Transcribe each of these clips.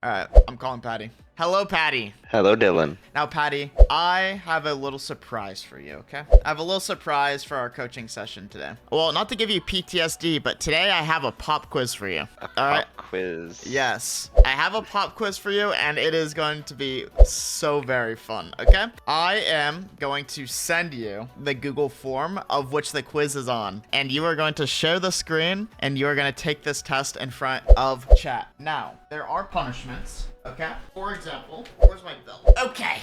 All right, I'm calling Patty. Hello, Patty. Hello, Dylan. Now, Patty, I have a little surprise for you, okay? I have a little surprise for our coaching session today. Well, not to give you PTSD, but today I have a pop quiz for you. A All right? pop quiz. Yes. I have a pop quiz for you, and it is going to be so very fun, okay? I am going to send you the Google form of which the quiz is on, and you are going to share the screen, and you are going to take this test in front of chat. Now, there are punishments, okay? For example, where's my bell? Okay.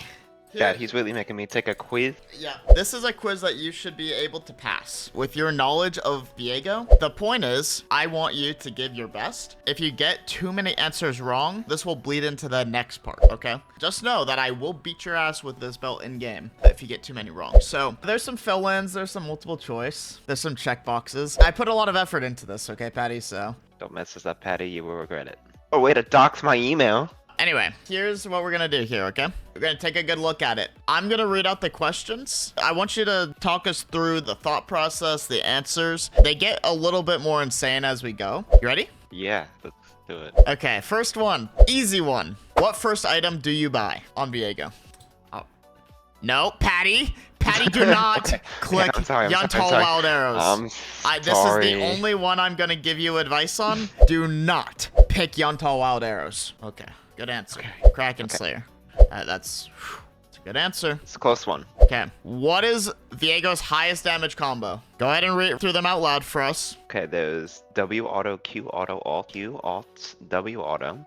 Dad, he's really making me take a quiz. Yeah, this is a quiz that you should be able to pass with your knowledge of Viego. The point is, I want you to give your best. If you get too many answers wrong, this will bleed into the next part, okay? Just know that I will beat your ass with this belt in game if you get too many wrong. So there's some fill-ins, there's some multiple choice, there's some check boxes. I put a lot of effort into this, okay, Patty? So Don't mess this up, Patty. You will regret it. Oh, way to dox my email. anyway, here's what we're gonna do here, okay? We're gonna take a good look at it. I'm gonna read out the questions. I want you to talk us through the thought process, the answers. They get a little bit more insane as we go. You ready? Yeah, let's do it. Okay, first one. Easy one. What first item do you buy on Viego? Oh. No, Patty. Patty, do not click I'm sorry. Yuntal Wild Arrows. This is the only one I'm gonna give you advice on. Do not pick Yuntal Wild Arrows. Okay. Good answer. Kraken Slayer. That's a good answer. It's a close one. Okay. What is Viego's highest damage combo? Go ahead and read through them out loud for us. Okay, there's W auto, Q auto, alt, Q alt, W auto.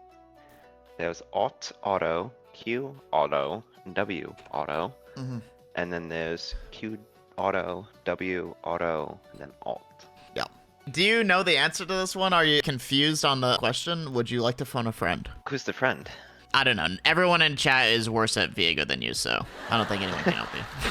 There's alt auto, Q auto, W auto. Mm-hmm. And then there's Q auto, W auto, and then alt. Yeah. Do you know the answer to this one? Are you confused on the question? Would you like to phone a friend? Who's the friend? I don't know. Everyone in chat is worse at Viego than you, so I don't think anyone can help you.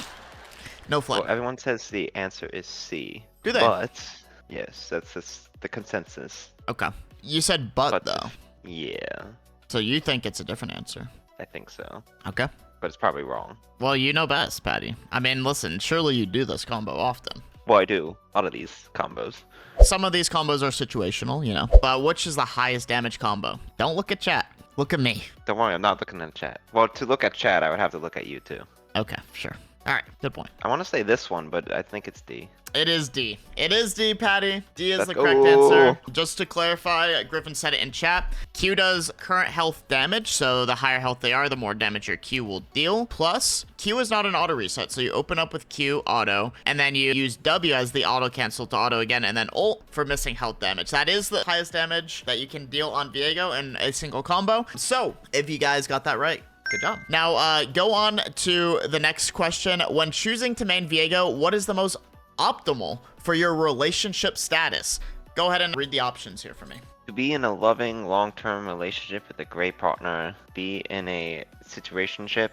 No fun. Well, everyone says the answer is C. Do they? But, yes, that's the consensus. Okay. You said but though. Yeah, So you think it's a different answer. I think so. Okay. But it's probably wrong. Well, you know best, Patty. I mean, listen, surely you do this combo often. Well, I do. A lot of these combos. Some of these combos are situational, you know. But which is the highest damage combo? Don't look at chat. Look at me. Don't worry, I'm not looking at chat. Well, to look at chat, I would have to look at you too. Okay, sure. All right, good point. I want to say this one, but I think it's D. It is D. It is D, Patty. D is Let's the correct go. answer. Just to clarify, Griffin said it in chat. Q does current health damage, so the higher health they are, the more damage your Q will deal. Plus, Q is not an auto reset, so you open up with Q auto, and then you use W as the auto cancel to auto again, and then ult for missing health damage. That is the highest damage that you can deal on Viego in a single combo. So, if you guys got that right, good job. Now, go on to the next question. When choosing to main Viego, what is the most optimal for your relationship status? Go ahead and read the options here for me. To be in a loving, long-term relationship with a great partner, be in a situationship,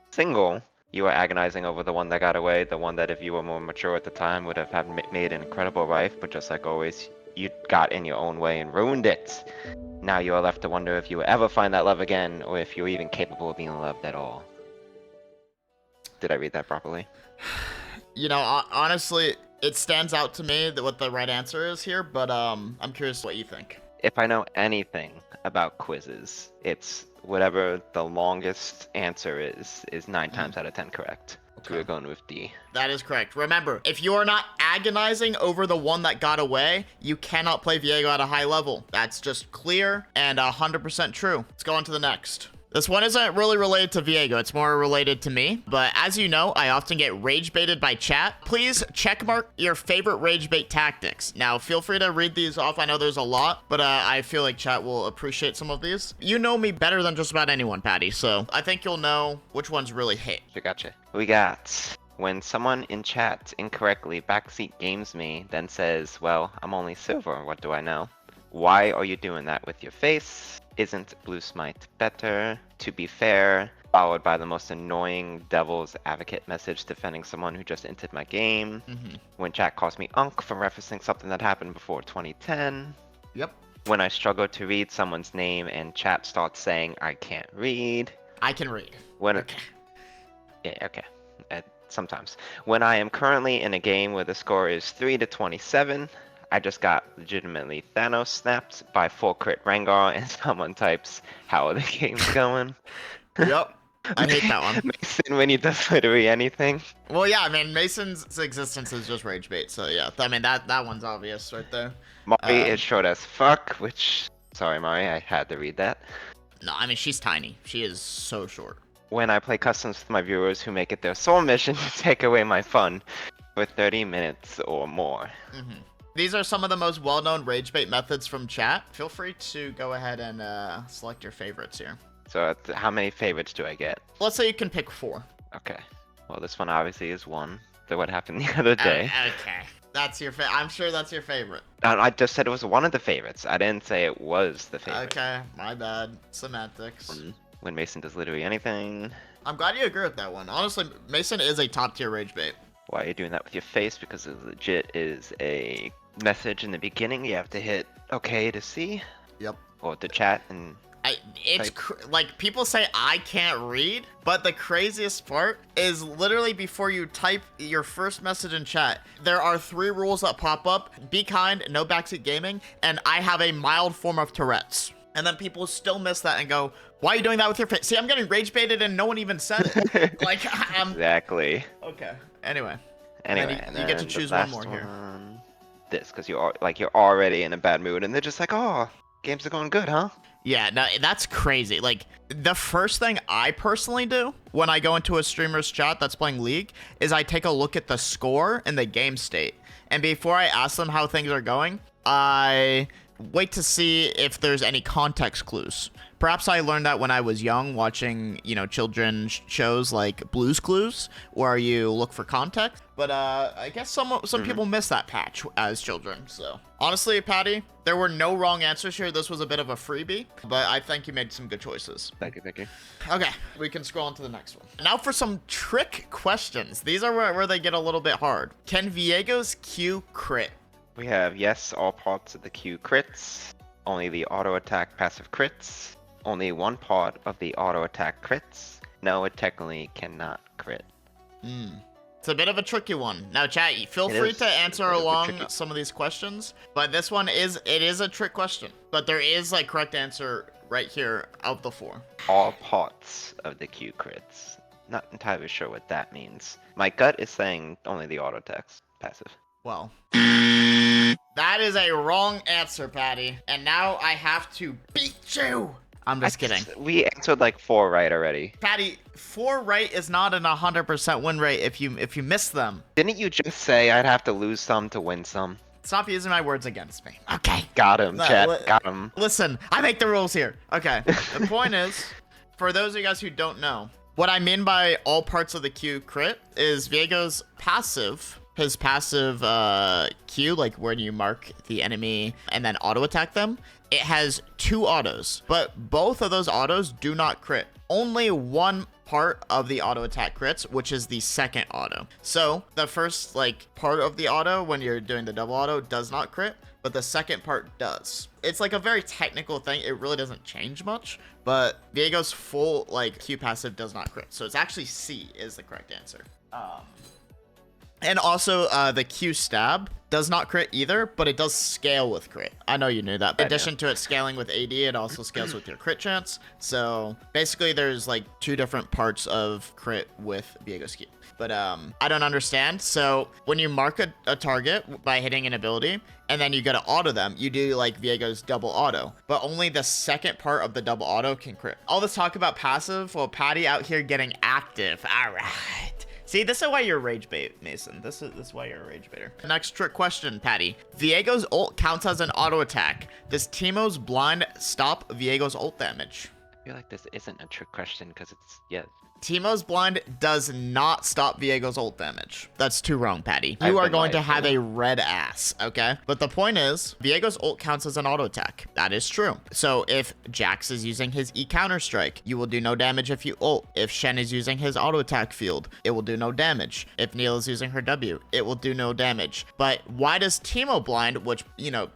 single, you are agonizing over the one that got away, the one that if you were more mature at the time would have made an incredible life, but just like always, you got in your own way and ruined it. Now you are left to wonder if you will ever find that love again, or if you're even capable of being loved at all. Did I read that properly? You know, honestly, it stands out to me that what the right answer is here, but I'm curious what you think. If I know anything about quizzes, it's whatever the longest answer is 9 times out of 10 correct. So we're going with D. That is correct. Remember, if you are not agonizing over the one that got away, you cannot play Viego at a high level. That's just clear and 100% true. Let's go on to the next. This one isn't really related to Viego, it's more related to me. But as you know, I often get rage baited by chat. Please checkmark your favorite rage bait tactics. Now, feel free to read these off. I know there's a lot, but I feel like chat will appreciate some of these. You know me better than just about anyone, Patty, so I think you'll know which ones really hit. Gotcha. We got when someone in chat incorrectly backseat games me, then says, well, I'm only silver, what do I know? Why are you doing that with your face? Isn't blue smite better? To be fair, followed by the most annoying devil's advocate message defending someone who just entered my game. When chat calls me unk for referencing something that happened before 2010. Yep. When I struggle to read someone's name and chat starts saying I can't read. I can read. When Okay. Yeah, okay. Sometimes. When I am currently in a game where the score is 3 to 27, I just got legitimately Thanos snapped by full crit Rengar, and someone types, "How are the games going?" Yep. I hate that one. Mason, when he does literally anything. Well, yeah, I mean, Mason's existence is just rage bait, so yeah. I mean, that one's obvious right there. Mari is short as fuck, which, sorry Mari, I had to read that. No, I mean, she's tiny. She is so short. When I play customs with my viewers who make it their sole mission to take away my fun for 30 minutes or more. These are some of the most well-known rage bait methods from chat. Feel free to go ahead and select your favorites here. So how many favorites do I get? Let's say you can pick 4. Okay. Well, this one obviously is one. So what happened the other day? Okay. That's your I'm sure that's your favorite. I just said it was one of the favorites. I didn't say it was the favorite. Okay, my bad. Semantics. When Mason does literally anything. I'm glad you agree with that one. Honestly, Mason is a top tier rage bait. Why are you doing that with your face? Because it legit is a message in the beginning. You have to hit OK to see. Yep. Or to chat and... like people say I can't read, but the craziest part is literally before you type your first message in chat, there are 3 rules that pop up: be kind, no backseat gaming, and I have a mild form of Tourette's. And then people still miss that and go, why are you doing that with your face? See, I'm getting rage baited and no one even said it. Like, Exactly. Okay. Anyway. Anyway, and you get to choose one more here. This, because you're already in a bad mood, and they're just like, oh, games are going good, huh? Yeah, no, that's crazy. Like, the first thing I personally do when I go into a streamer's chat that's playing League is I take a look at the score and the game state. And before I ask them how things are going, I wait to see if there's any context clues. Perhaps I learned that when I was young, watching, children's shows like Blue's Clues, where you look for context. But I guess some people miss that patch as children. So honestly, Patty, there were no wrong answers here. This was a bit of a freebie, but I think you made some good choices. Thank you. Okay, we can scroll on to the next one. Now for some trick questions. These are where they get a little bit hard. Can Viego's Q crit? We have yes, all parts of the Q crits. Only the auto attack passive crits. Only one part of the auto attack crits. No, it technically cannot crit. It's a bit of a tricky one. Now, chat, feel free to answer along some of these questions, but this one is a trick question. But there is a correct answer right here of the 4. All parts of the Q crits. Not entirely sure what that means. My gut is saying only the auto attacks passive. Well, that is a wrong answer, Patty. And now I have to beat you. I'm just kidding. We answered like 4 right already. Patty, 4 right is not an 100% win rate if you miss them. Didn't you just say I'd have to lose some to win some? Stop using my words against me. Okay. Got him, chat. Got him. Listen, I make the rules here. Okay. The point is, for those of you guys who don't know, what I mean by all parts of the Q crit is Viego's passive. His passive Q, like when you mark the enemy and then auto attack them, it has 2 autos, but both of those autos do not crit. Only one part of the auto attack crits, which is the second auto. So the first part of the auto when you're doing the double auto does not crit, but the second part does. It's like a very technical thing. It really doesn't change much, but Viego's full Q passive does not crit. So it's actually C is the correct answer. And also, the Q stab does not crit either, but it does scale with crit. I know you knew that. In addition to it scaling with AD, it also scales with your crit chance. So basically, there's 2 different parts of crit with Viego's Q. But I don't understand. So when you mark a target by hitting an ability, and then you go to auto them, you do Viego's double auto. But only the second part of the double auto can crit. All this talk about passive, well, Patty out here getting active. All right. See, this is why you're a rage bait, Mason. This is why you're a rage baiter. Next trick question, Patty. Viego's ult counts as an auto attack. Does Teemo's blind stop Viego's ult damage? I feel like this isn't a trick question because it's, yeah. Teemo's blind does not stop Viego's ult damage. That's too wrong, Patty. You are going to have a red ass, okay? But the point is, Viego's ult counts as an auto attack. That is true. So if Jax is using his E counter strike, you will do no damage if you ult. If Shen is using his auto attack field, it will do no damage. If Neil is using her W, it will do no damage. But why does Teemo blind, which,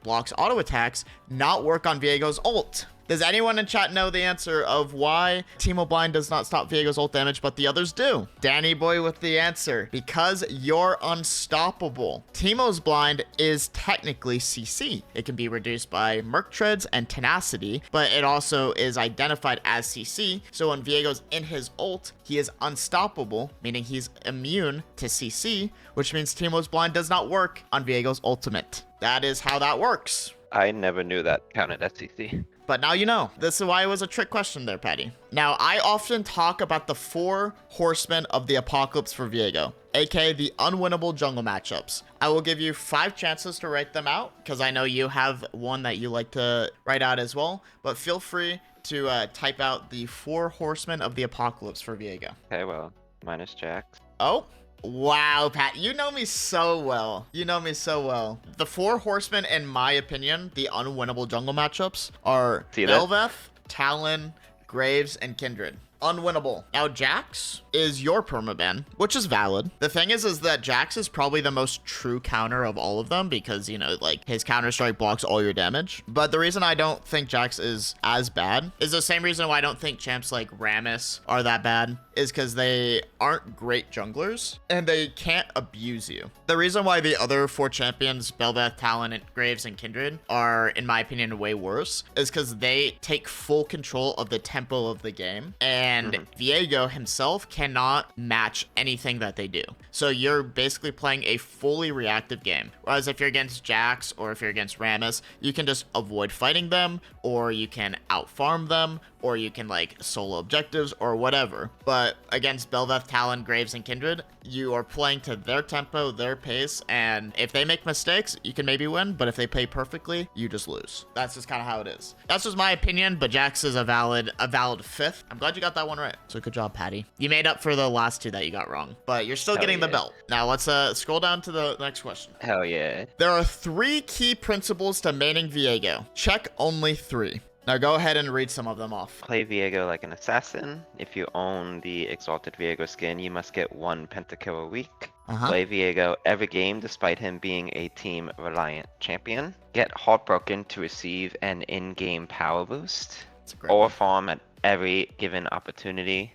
blocks auto attacks, not work on Viego's ult? Does anyone in chat know the answer of why Teemo blind does not stop Viego's ult damage? damage, but the others do. Danny Boy with the answer. Because you're unstoppable. Teemo's blind is technically CC. It can be reduced by Merc Treads and Tenacity, but it also is identified as CC. So when Viego's in his ult, he is unstoppable, meaning he's immune to CC, which means Teemo's blind does not work on Viego's ultimate. That is how that works. I never knew that counted as CC. But now you know. This is why it was a trick question there, Patty. Now, I often talk about the 4 horsemen of the apocalypse for Viego, aka the unwinnable jungle matchups. I will give you 5 chances to write them out, because I know you have one that you like to write out as well. But feel free to type out the 4 horsemen of the apocalypse for Viego. Okay, well, minus Jax. Oh. Wow, Pat, you know me so well. You know me so well. The 4 horsemen, in my opinion, the unwinnable jungle matchups are Belveth, Talon, Graves, and Kindred. Unwinnable. Now, Jax is your permaban, which is valid. The thing is that Jax is probably the most true counter of all of them because, you know, like, his counter strike blocks all your damage. But the reason I don't think Jax is as bad is the same reason why I don't think champs like Rammus are that bad, is because they aren't great junglers and they can't abuse you. The reason why the other 4 champions, Belveth, Talon, and Graves, and Kindred, are, in my opinion, way worse is because they take full control of the tempo of the game, and Viego himself cannot match anything that they do. So you're basically playing a fully reactive game. Whereas if you're against Jax or if you're against Rammus, you can just avoid fighting them, or you can out-farm them, or you can like solo objectives or whatever. But against Belveth, Talon, Graves, and Kindred, you are playing to their tempo, their pace, and if they make mistakes, you can maybe win, but if they play perfectly, you just lose. That's just kind of how it is. That's just my opinion, but Jax is a valid 5th. I'm glad you got that one right. So good job, Patty. You made up for the last 2 that you got wrong, but you're still getting the belt. Now let's scroll down to the next question. Hell yeah. There are 3 key principles to maining Viego. Check only 3. Now go ahead and read some of them off. Play Viego like an assassin. If you own the Exalted Viego skin, you must get 1 pentakill a week. Play Viego every game despite him being a team-reliant champion. Get Heartbroken to receive an in-game power boost. Or farm at every given opportunity.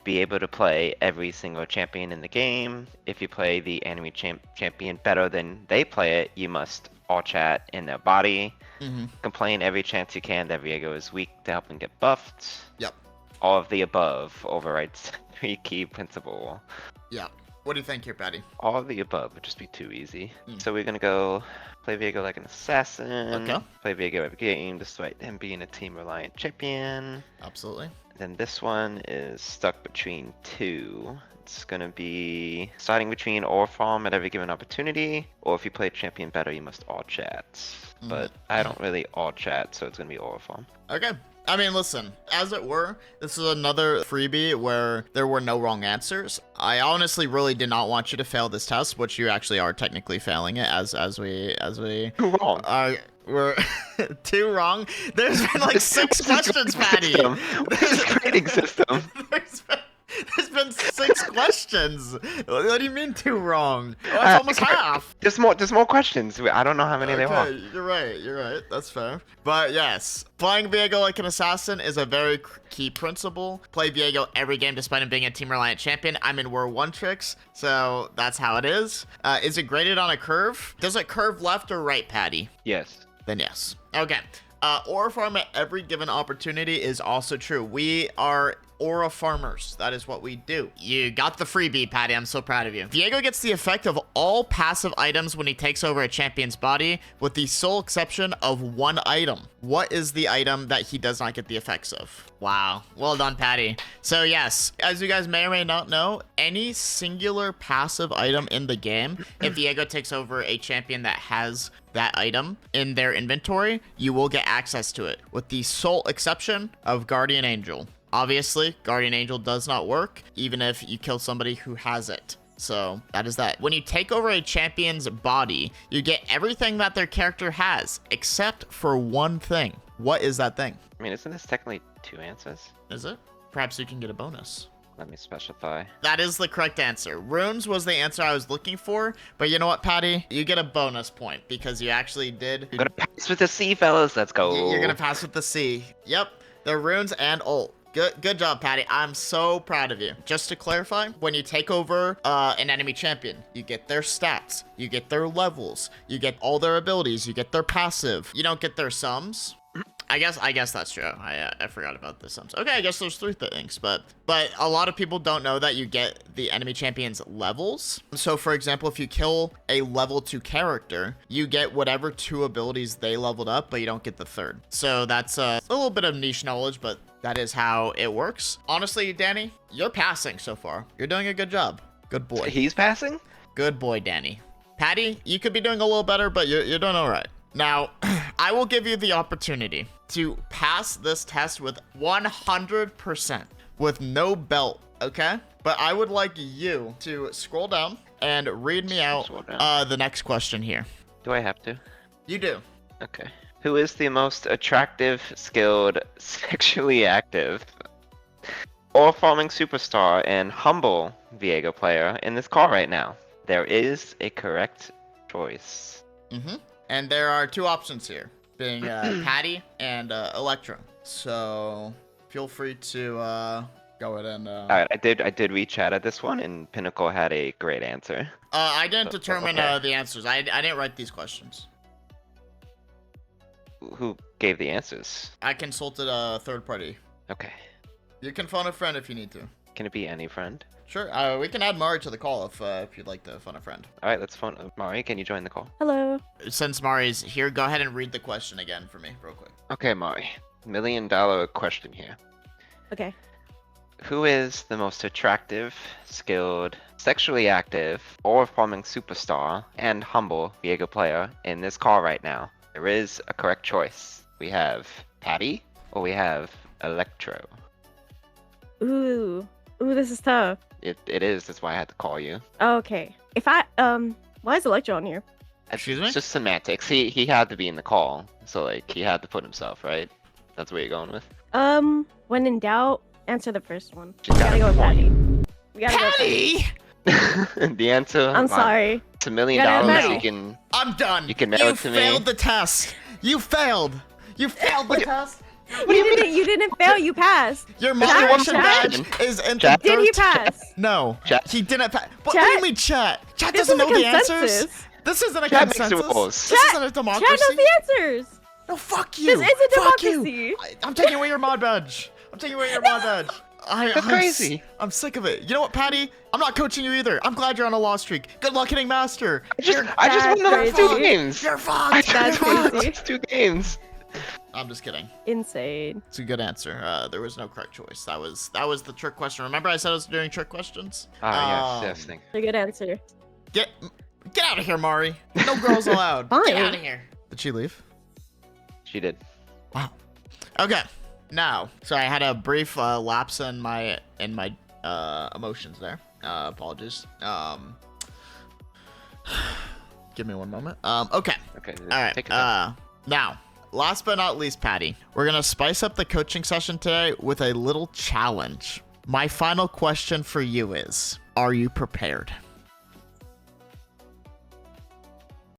Be able to play every single champion in the game. If you play the enemy champion better than they play it, you must all chat in their body. Complain every chance you can that Viego is weak to help him get buffed. Yep. All of the above overrides 3 key principle. Yeah. What do you think here, Patty? All of the above would just be too easy. So we're gonna go play Viego like an assassin. Okay. Play Viego every game despite him being a team-reliant champion. Absolutely. Then this one is stuck between 2. It's gonna be starting between or farm at every given opportunity, or if you play champion better, you must all chat. But I don't really all chat, so it's gonna be or farm. Okay. I mean, listen, as it were, this is another freebie where there were no wrong answers. I honestly really did not want you to fail this test, which you actually are technically failing it as we Too wrong. We're 2 wrong. There's been like 6 questions, Patty. There's a grading system. There's been 6 questions. What do you mean 2 wrong? Oh, that's almost half. There's more questions. I don't know how many there are. You're right. That's fair. But yes, playing Viego like an assassin is a very key principle. Play Viego every game despite him being a team-reliant champion. I'm in War 1 tricks, so that's how it is. Is it graded on a curve? Does it curve left or right, Patty? Yes. Then yes. Okay. Aura farm at every given opportunity is also true. We are aura farmers. That is what we do. You got the freebie, Patty. I'm so proud of you. Viego gets the effect of all passive items when he takes over a champion's body, with the sole exception of 1 item. What is the item that he does not get the effects of? Wow. Well done, Patty. So yes, as you guys may or may not know, any singular passive item in the game, if Viego takes over a champion that has that item in their inventory, you will get access to it, with the sole exception of Guardian Angel. Obviously, Guardian Angel does not work, even if you kill somebody who has it. So that is that. When you take over a champion's body, you get everything that their character has, except for 1 thing. What is that thing? I mean, isn't this technically 2 answers? Is it? Perhaps you can get a bonus. Let me specify. That is the correct answer. Runes was the answer I was looking for, but you know what, Patty? You get a bonus point because you actually did. I'm gonna pass with the C, fellas. Let's go. You're gonna pass with the C. Yep. The runes and ult. Good job, Patty. I'm so proud of you. Just to clarify, when you take over an enemy champion, you get their stats, you get their levels, you get all their abilities, you get their passive. You don't get their sums. I guess that's true. I forgot about the sums. Okay, I guess there's 3 things, but a lot of people don't know that you get the enemy champion's levels. So for example, if you kill a level 2 character, you get whatever 2 abilities they leveled up, but you don't get the 3rd. So that's a little bit of niche knowledge, but that is how it works. Honestly, Danny, you're passing so far. You're doing a good job. Good boy. He's passing? Good boy, Danny. Patty, you could be doing a little better, but you're doing all right. Now, I will give you the opportunity to pass this test with 100% with no belt, okay? But I would like you to scroll down and read me out the next question here. Do I have to? You do. Okay. Who is the most attractive, skilled, sexually active, or farming superstar and humble Viego player in this call right now? There is a correct choice. And there are 2 options here, being Patty and Elekktro. So feel free to go ahead and. All right, I did read chat at this one, and Pinnacle had a great answer. I didn't determine the answers. I didn't write these questions. Who gave the answers? I consulted a third party. Okay. You can phone a friend if you need to. Can it be any friend? Sure. We can add Mari to the call if you'd like to phone a friend. All right, let's phone Mari. Can you join the call? Hello. Since Mari's here, go ahead and read the question again for me, real quick. Okay, Mari. $1 million question here. Okay. Who is the most attractive, skilled, sexually active, or farming superstar and humble Viego player in this call right now? There is a correct choice. We have Patty, or we have Elekktro. Ooh, this is tough. It is. That's why I had to call you. Okay. If I why is Elekktro on here? Excuse me? It's just semantics. He had to be in the call, so like he had to put himself, right? That's what you're going with. When in doubt, answer the first one. She's We got gotta a go with point. Patty. We gotta Patty! The answer. I'm sorry. It's $1 million. Patty. You can. I'm done. You can mail it to me. You failed the test. You failed. You failed the test. You didn't fail. You passed. Your Chat, moderation chat. badge is in Chat. the Did he third pass? No, Chat. he didn't pass. What do Chat. you mean, chat? Chat This doesn't is a know the answers. consensus. This isn't a Chat makes the consensus. rules. This Chat- isn't a Chat democracy. knows the answers. No, fuck you. This is a Fuck you. democracy. I'm taking away your mod badge. I'm taking away your mod badge. That's crazy. I'm sick of it. You know what, Patty? I'm not coaching you either. I'm glad you're on a loss streak. Good luck hitting master. I just won the last crazy. 2 games. You're I fucked. just That's won the crazy. last 2 games. I'm just kidding. Insane. It's a good answer. There was no correct choice. That was the trick question. Remember I said I was doing trick questions? Yes, thank A good answer. Get out of here, Mari. No girls allowed. Fine. Get out of here. Did she leave? She did. Wow. Okay. Now, so I had a brief lapse in my emotions there. Apologies. Give me one moment. Okay. Okay. All right. Take your time. Now, last but not least, Patty, we're gonna spice up the coaching session today with a little challenge. My final question for you is: are you prepared?